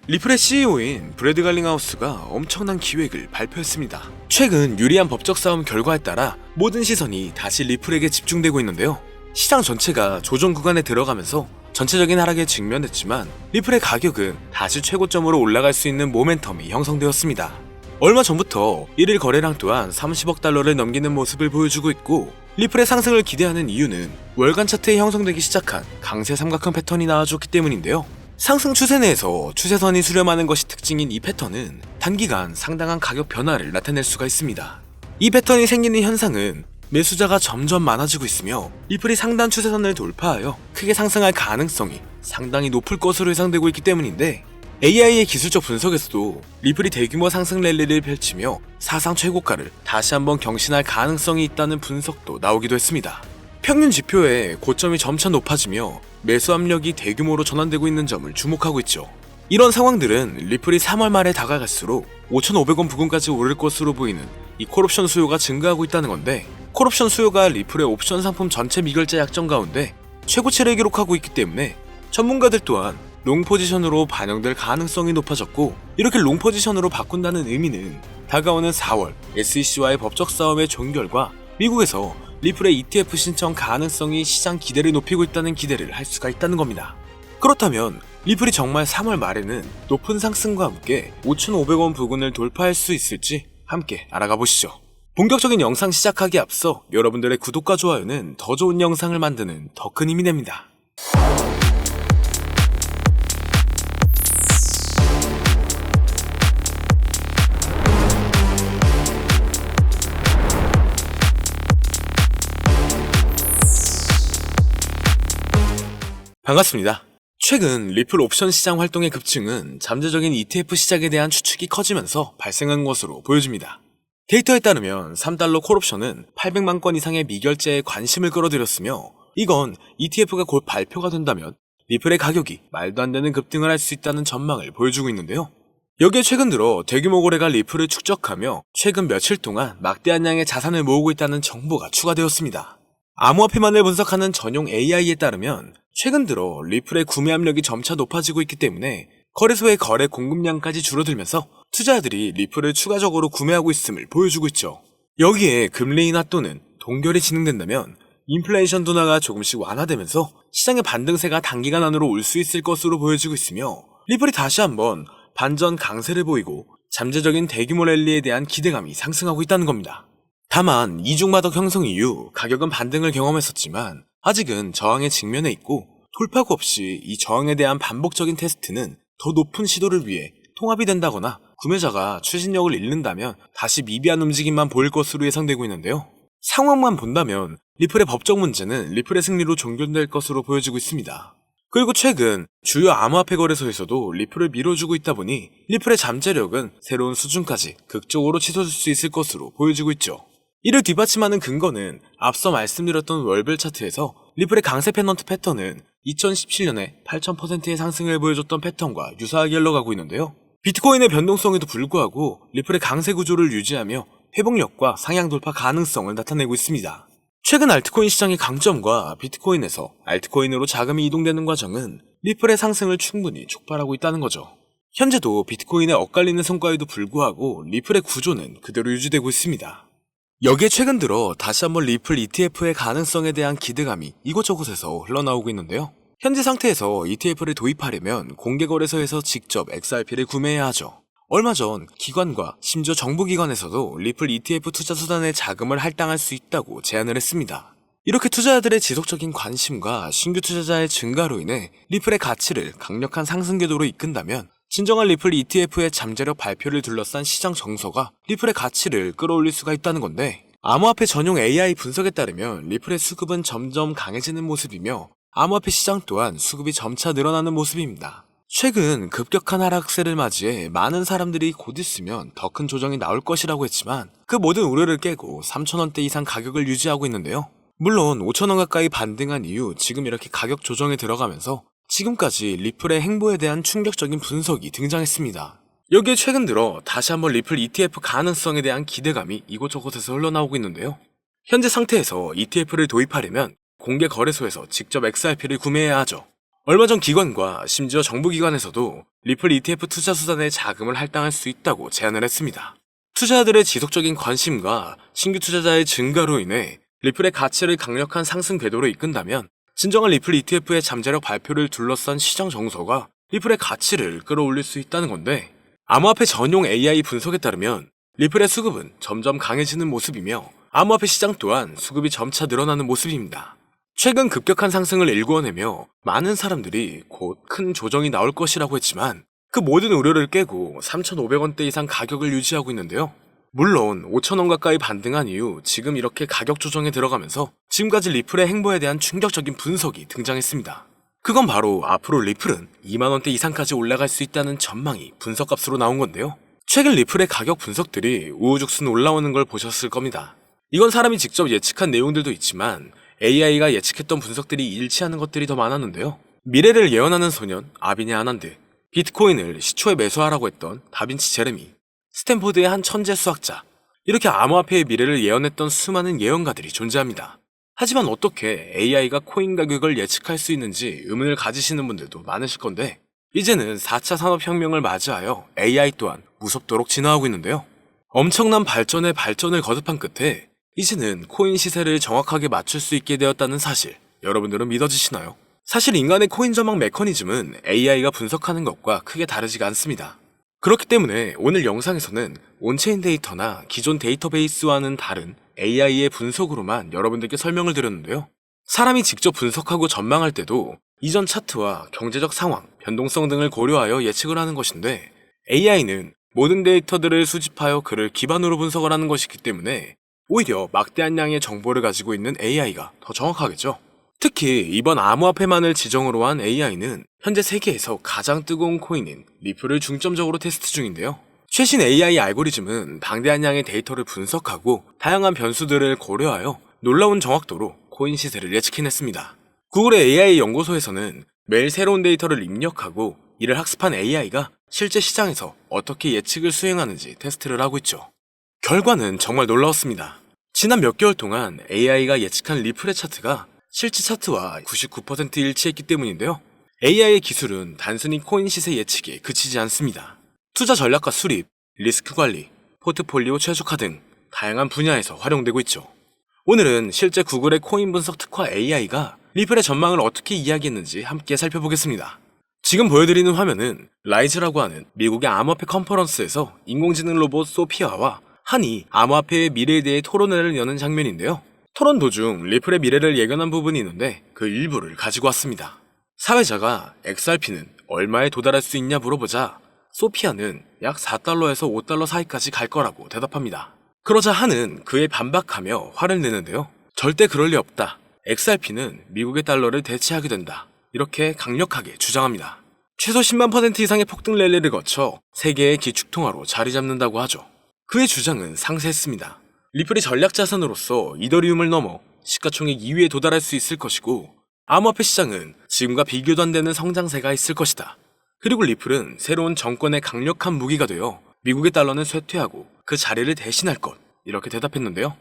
리플의 CEO인 브래드 갈링하우스가 엄청난 기획을 발표했습니다. 최근 유리한 법적 싸움 결과에 따라 모든 시선이 다시 리플에게 집중되고 있는데요. 시장 전체가 조정 구간에 들어가면서 전체적인 하락에 직면했지만 리플의 가격은 다시 최고점으로 올라갈 수 있는 모멘텀이 형성되었습니다. 얼마 전부터 1일 거래량 또한 30억 달러를 넘기는 모습을 보여주고 있고, 리플의 상승을 기대하는 이유는 월간 차트에 형성되기 시작한 강세 삼각형 패턴이 나와줬기 때문인데요. 상승 추세 내에서 추세선이 수렴하는 것이 특징인 이 패턴은 단기간 상당한 가격 변화를 나타낼 수가 있습니다. 이 패턴이 생기는 현상은 매수자가 점점 많아지고 있으며 리플이 상단 추세선을 돌파하여 크게 상승할 가능성이 상당히 높을 것으로 예상되고 있기 때문인데, AI의 기술적 분석에서도 리플이 대규모 상승 랠리를 펼치며 사상 최고가를 다시 한번 경신할 가능성이 있다는 분석도 나오기도 했습니다. 평균 지표의 고점이 점차 높아지며 매수 압력이 대규모로 전환되고 있는 점을 주목하고 있죠. 이런 상황들은 리플이 3월 말에 다가갈수록 5,500원 부근까지 오를 것으로 보이는 이 콜옵션 수요가 증가하고 있다는 건데, 콜옵션 수요가 리플의 옵션 상품 전체 미결제 약정 가운데 최고치를 기록하고 있기 때문에 전문가들 또한 롱 포지션으로 반영될 가능성이 높아졌고, 이렇게 롱 포지션으로 바꾼다는 의미는 다가오는 4월 SEC와의 법적 싸움의 종결과 미국에서 리플의 ETF 신청 가능성이 시장 기대를 높이고 있다는 기대를 할 수가 있다는 겁니다. 그렇다면 리플이 정말 3월 말에는 높은 상승과 함께 5,500원 부근을 돌파할 수 있을지 함께 알아가 보시죠. 본격적인 영상 시작하기에 앞서 여러분들의 구독과 좋아요는 더 좋은 영상을 만드는 더 큰 힘이 됩니다. 반갑습니다. 최근 리플 옵션 시장 활동의 급증은 잠재적인 ETF 시장에 대한 추측이 커지면서 발생한 것으로 보여집니다. 데이터에 따르면 3달러 콜옵션은 800만 건 이상의 미결제에 관심을 끌어들였으며, 이건 ETF가 곧 발표가 된다면 리플의 가격이 말도 안 되는 급등을 할 수 있다는 전망을 보여주고 있는데요. 여기에 최근 들어 대규모 거래가 리플을 축적하며 최근 며칠 동안 막대한 양의 자산을 모으고 있다는 정보가 추가되었습니다. 암호화폐만을 분석하는 전용 AI에 따르면 최근 들어 리플의 구매 압력이 점차 높아지고 있기 때문에 거래소의 거래 공급량까지 줄어들면서 투자자들이 리플을 추가적으로 구매하고 있음을 보여주고 있죠. 여기에 금리 인하 또는 동결이 진행된다면 인플레이션 둔화가 조금씩 완화되면서 시장의 반등세가 단기간 안으로 올 수 있을 것으로 보여지고 있으며, 리플이 다시 한번 반전 강세를 보이고 잠재적인 대규모 랠리에 대한 기대감이 상승하고 있다는 겁니다. 다만 이중마덕 형성 이후 가격은 반등을 경험했었지만 아직은 저항에 직면해 있고, 돌파구 없이 이 저항에 대한 반복적인 테스트는 더 높은 시도를 위해 통합이 된다거나 구매자가 추진력을 잃는다면 다시 미비한 움직임만 보일 것으로 예상되고 있는데요. 상황만 본다면 리플의 법적 문제는 리플의 승리로 종결될 것으로 보여지고 있습니다. 그리고 최근 주요 암호화폐 거래소에서도 리플을 밀어주고 있다 보니 리플의 잠재력은 새로운 수준까지 극적으로 치솟을 수 있을 것으로 보여지고 있죠. 이를 뒷받침하는 근거는 앞서 말씀드렸던 월별 차트에서 리플의 강세 페넌트 패턴은 2017년에 8,000%의 상승을 보여줬던 패턴과 유사하게 흘러가고 있는데요. 비트코인의 변동성에도 불구하고 리플의 강세 구조를 유지하며 회복력과 상향 돌파 가능성을 나타내고 있습니다. 최근 알트코인 시장의 강점과 비트코인에서 알트코인으로 자금이 이동되는 과정은 리플의 상승을 충분히 촉발하고 있다는 거죠. 현재도 비트코인의 엇갈리는 성과에도 불구하고 리플의 구조는 그대로 유지되고 있습니다. 여기에 최근 들어 다시 한번 리플 ETF의 가능성에 대한 기대감이 이곳저곳에서 흘러나오고 있는데요. 현재 상태에서 ETF를 도입하려면 공개거래소에서 직접 XRP를 구매해야 하죠. 얼마 전 기관과 심지어 정부기관에서도 리플 ETF 투자수단에 자금을 할당할 수 있다고 제안을 했습니다. 이렇게 투자자들의 지속적인 관심과 신규 투자자의 증가로 인해 리플의 가치를 강력한 상승 궤도로 이끈다면 진정한 리플 ETF의 잠재력 발표를 둘러싼 시장 정서가 리플의 가치를 끌어올릴 수가 있다는 건데, 암호화폐 전용 AI 분석에 따르면 리플의 수급은 점점 강해지는 모습이며 암호화폐 시장 또한 수급이 점차 늘어나는 모습입니다. 최근 급격한 하락세를 맞이해 많은 사람들이 곧 있으면 더 큰 조정이 나올 것이라고 했지만 그 모든 우려를 깨고 3,000원대 이상 가격을 유지하고 있는데요. 물론 5,000원 가까이 반등한 이후 지금 이렇게 가격 조정에 들어가면서 지금까지 리플의 행보에 대한 충격적인 분석이 등장했습니다. 여기에 최근 들어 다시 한번 리플 ETF 가능성에 대한 기대감이 이곳저곳에서 흘러나오고 있는데요. 현재 상태에서 ETF를 도입하려면 공개 거래소에서 직접 XRP를 구매해야 하죠. 얼마 전 기관과 심지어 정부기관에서도 리플 ETF 투자 수단에 자금을 할당할 수 있다고 제안을 했습니다. 투자자들의 지속적인 관심과 신규 투자자의 증가로 인해 리플의 가치를 강력한 상승 궤도로 이끈다면 진정한 리플 ETF의 잠재력 발표를 둘러싼 시장 정서가 리플의 가치를 끌어올릴 수 있다는 건데, 암호화폐 전용 AI 분석에 따르면 리플의 수급은 점점 강해지는 모습이며 암호화폐 시장 또한 수급이 점차 늘어나는 모습입니다. 최근 급격한 상승을 일궈내며 많은 사람들이 곧 큰 조정이 나올 것이라고 했지만 그 모든 우려를 깨고 3,500원대 이상 가격을 유지하고 있는데요. 물론 5,000원 가까이 반등한 이후 지금 이렇게 가격 조정에 들어가면서 지금까지 리플의 행보에 대한 충격적인 분석이 등장했습니다. 그건 바로 앞으로 리플은 2만원대 이상까지 올라갈 수 있다는 전망이 분석값으로 나온 건데요. 최근 리플의 가격 분석들이 우후죽순 올라오는 걸 보셨을 겁니다. 이건 사람이 직접 예측한 내용들도 있지만 AI가 예측했던 분석들이 일치하는 것들이 더 많았는데요. 미래를 예언하는 소년 아비네 아난드, 비트코인을 시초에 매수하라고 했던 다빈치 제레미, 스탠포드의 한 천재 수학자, 이렇게 암호화폐의 미래를 예언했던 수많은 예언가들이 존재합니다. 하지만 어떻게 AI가 코인 가격을 예측할 수 있는지 의문을 가지시는 분들도 많으실 건데, 이제는 4차 산업혁명을 맞이하여 AI 또한 무섭도록 진화하고 있는데요. 엄청난 발전의 발전을 거듭한 끝에 이제는 코인 시세를 정확하게 맞출 수 있게 되었다는 사실, 여러분들은 믿어지시나요? 사실 인간의 코인 전망 메커니즘은 AI가 분석하는 것과 크게 다르지가 않습니다. 그렇기 때문에 오늘 영상에서는 온체인 데이터나 기존 데이터베이스와는 다른 AI의 분석으로만 여러분들께 설명을 드렸는데요. 사람이 직접 분석하고 전망할 때도 이전 차트와 경제적 상황, 변동성 등을 고려하여 예측을 하는 것인데, AI는 모든 데이터들을 수집하여 그를 기반으로 분석을 하는 것이기 때문에 오히려 막대한 양의 정보를 가지고 있는 AI가 더 정확하겠죠. 특히 이번 암호화폐만을 지정으로 한 AI는 현재 세계에서 가장 뜨거운 코인인 리플을 중점적으로 테스트 중인데요. 최신 AI 알고리즘은 방대한 양의 데이터를 분석하고 다양한 변수들을 고려하여 놀라운 정확도로 코인 시세를 예측해냈습니다. 구글의 AI 연구소에서는 매일 새로운 데이터를 입력하고 이를 학습한 AI가 실제 시장에서 어떻게 예측을 수행하는지 테스트를 하고 있죠. 결과는 정말 놀라웠습니다. 지난 몇 개월 동안 AI가 예측한 리플의 차트가 실제 차트와 99% 일치했기 때문인데요. AI의 기술은 단순히 코인 시세 예측에 그치지 않습니다. 투자 전략과 수립, 리스크 관리, 포트폴리오 최적화 등 다양한 분야에서 활용되고 있죠. 오늘은 실제 구글의 코인 분석 특화 AI가 리플의 전망을 어떻게 이야기했는지 함께 살펴보겠습니다. 지금 보여드리는 화면은 라이즈라고 하는 미국의 암호화폐 컨퍼런스에서 인공지능 로봇 소피아와 한이 암호화폐의 미래에 대해 토론회를 여는 장면인데요. 토론 도중 리플의 미래를 예견한 부분이 있는데 그 일부를 가지고 왔습니다. 사회자가 XRP는 얼마에 도달할 수 있냐 물어보자 소피아는 약 4달러에서 5달러 사이까지 갈 거라고 대답합니다. 그러자 한은 그에 반박하며 화를 내는데요. 절대 그럴 리 없다. XRP는 미국의 달러를 대체하게 된다. 이렇게 강력하게 주장합니다. 최소 10만 % 이상의 폭등 랠리를 거쳐 세계의 기축통화로 자리 잡는다고 하죠. 그의 주장은 상세했습니다. 리플이 전략 자산으로서 이더리움을 넘어 시가총액 2위에 도달할 수 있을 것이고, 암호화폐 시장은 지금과 비교도 안 되는 성장세가 있을 것이다. 그리고 리플은 새로운 정권의 강력한 무기가 되어 미국의 달러는 쇠퇴하고 그 자리를 대신할 것, 이렇게 대답했는데요.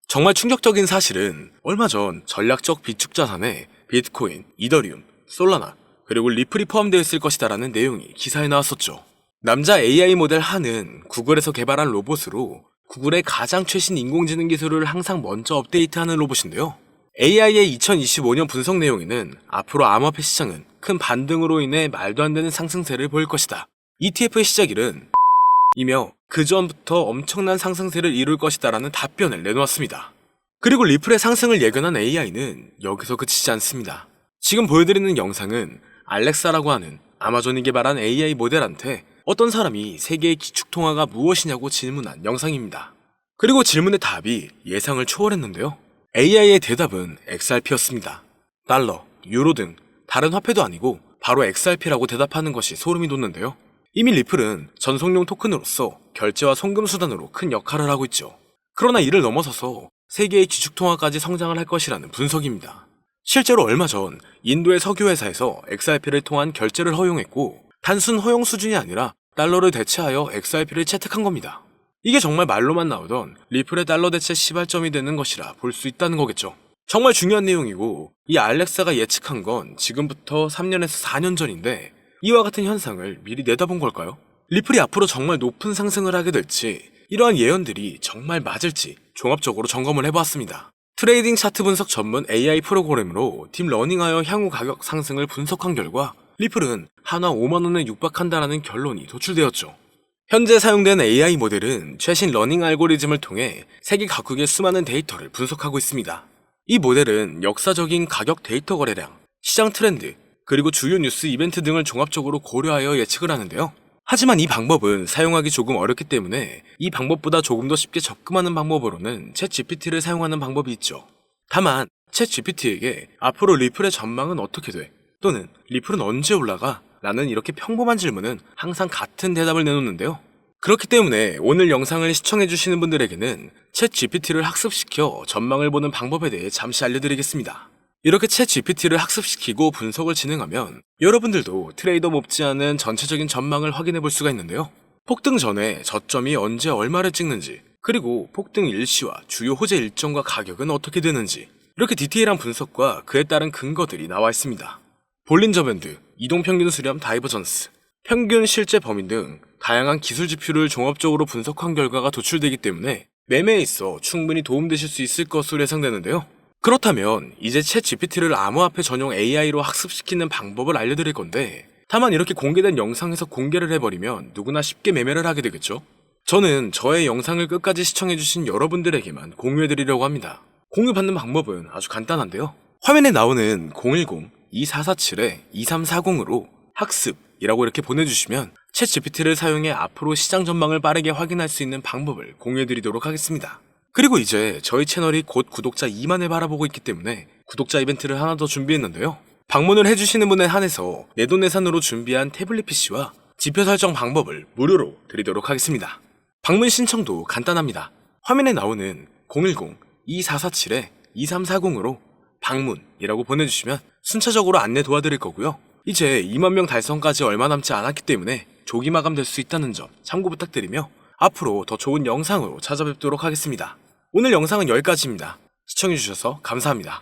정말 충격적인 사실은 얼마 전 전략적 비축 자산에 비트코인, 이더리움, 솔라나, 그리고 리플이 포함되어 있을 것이다라는 내용이 기사에 나왔었죠. 남자 AI 모델 한은 구글에서 개발한 로봇으로 구글의 가장 최신 인공지능 기술을 항상 먼저 업데이트하는 로봇인데요. AI의 2025년 분석 내용에는 앞으로 암호화폐 시장은 큰 반등으로 인해 말도 안 되는 상승세를 보일 것이다. ETF의 시작일은 이며 그 전부터 엄청난 상승세를 이룰 것이다라는 답변을 내놓았습니다. 그리고 리플의 상승을 예견한 AI는 여기서 그치지 않습니다. 지금 보여드리는 영상은 알렉사라고 하는 아마존이 개발한 AI 모델한테 어떤 사람이 세계의 기축통화가 무엇이냐고 질문한 영상입니다. 그리고 질문의 답이 예상을 초월했는데요. AI의 대답은 XRP였습니다. 달러, 유로 등 다른 화폐도 아니고 바로 XRP라고 대답하는 것이 소름이 돋는데요. 이미 리플은 전송용 토큰으로서 결제와 송금 수단으로 큰 역할을 하고 있죠. 그러나 이를 넘어서서 세계의 기축통화까지 성장을 할 것이라는 분석입니다. 실제로 얼마 전 인도의 석유회사에서 XRP를 통한 결제를 허용했고, 단순 허용 수준이 아니라 달러를 대체하여 XRP를 채택한 겁니다. 이게 정말 말로만 나오던 리플의 달러 대체 시발점이 되는 것이라 볼 수 있다는 거겠죠. 정말 중요한 내용이고, 이 알렉사가 예측한 건 지금부터 3년에서 4년 전인데 이와 같은 현상을 미리 내다본 걸까요? 리플이 앞으로 정말 높은 상승을 하게 될지, 이러한 예언들이 정말 맞을지 종합적으로 점검을 해보았습니다. 트레이딩 차트 분석 전문 AI 프로그램으로 딥러닝하여 향후 가격 상승을 분석한 결과 리플은 한화 5만원에 육박한다라는 결론이 도출되었죠. 현재 사용되는 AI 모델은 최신 러닝 알고리즘을 통해 세계 각국의 수많은 데이터를 분석하고 있습니다. 이 모델은 역사적인 가격 데이터 거래량, 시장 트렌드, 그리고 주요 뉴스 이벤트 등을 종합적으로 고려하여 예측을 하는데요. 하지만 이 방법은 사용하기 조금 어렵기 때문에 이 방법보다 조금 더 쉽게 접근하는 방법으로는 챗GPT를 사용하는 방법이 있죠. 다만 챗GPT에게 앞으로 리플의 전망은 어떻게 돼? 또는 리플은 언제 올라가? 라는 이렇게 평범한 질문은 항상 같은 대답을 내놓는데요. 그렇기 때문에 오늘 영상을 시청해주시는 분들에게는 챗GPT를 학습시켜 전망을 보는 방법에 대해 잠시 알려드리겠습니다. 이렇게 챗GPT를 학습시키고 분석을 진행하면 여러분들도 트레이더 못지않은 전체적인 전망을 확인해 볼 수가 있는데요. 폭등 전에 저점이 언제 얼마를 찍는지, 그리고 폭등 일시와 주요 호재 일정과 가격은 어떻게 되는지, 이렇게 디테일한 분석과 그에 따른 근거들이 나와 있습니다. 볼린저 밴드, 이동평균 수렴 다이버전스, 평균 실제 범위 등 다양한 기술 지표를 종합적으로 분석한 결과가 도출되기 때문에 매매에 있어 충분히 도움되실 수 있을 것으로 예상되는데요. 그렇다면 이제 챗GPT를 암호화폐 전용 AI로 학습시키는 방법을 알려드릴 건데, 다만 이렇게 공개된 영상에서 공개를 해버리면 누구나 쉽게 매매를 하게 되겠죠? 저는 저의 영상을 끝까지 시청해주신 여러분들에게만 공유해드리려고 합니다. 공유받는 방법은 아주 간단한데요. 화면에 나오는 010-2447-2340으로 학습이라고 이렇게 보내주시면 챗GPT를 사용해 앞으로 시장 전망을 빠르게 확인할 수 있는 방법을 공유해드리도록 하겠습니다. 그리고 이제 저희 채널이 곧 구독자 2만을 바라보고 있기 때문에 구독자 이벤트를 하나 더 준비했는데요. 방문을 해주시는 분에 한해서 내돈내산으로 준비한 태블릿 PC와 지표 설정 방법을 무료로 드리도록 하겠습니다. 방문 신청도 간단합니다. 화면에 나오는 010-2447-2340으로 방문이라고 보내주시면 순차적으로 안내 도와드릴 거고요. 이제 2만 명 달성까지 얼마 남지 않았기 때문에 조기 마감될 수 있다는 점 참고 부탁드리며 앞으로 더 좋은 영상으로 찾아뵙도록 하겠습니다. 오늘 영상은 여기까지입니다. 시청해주셔서 감사합니다.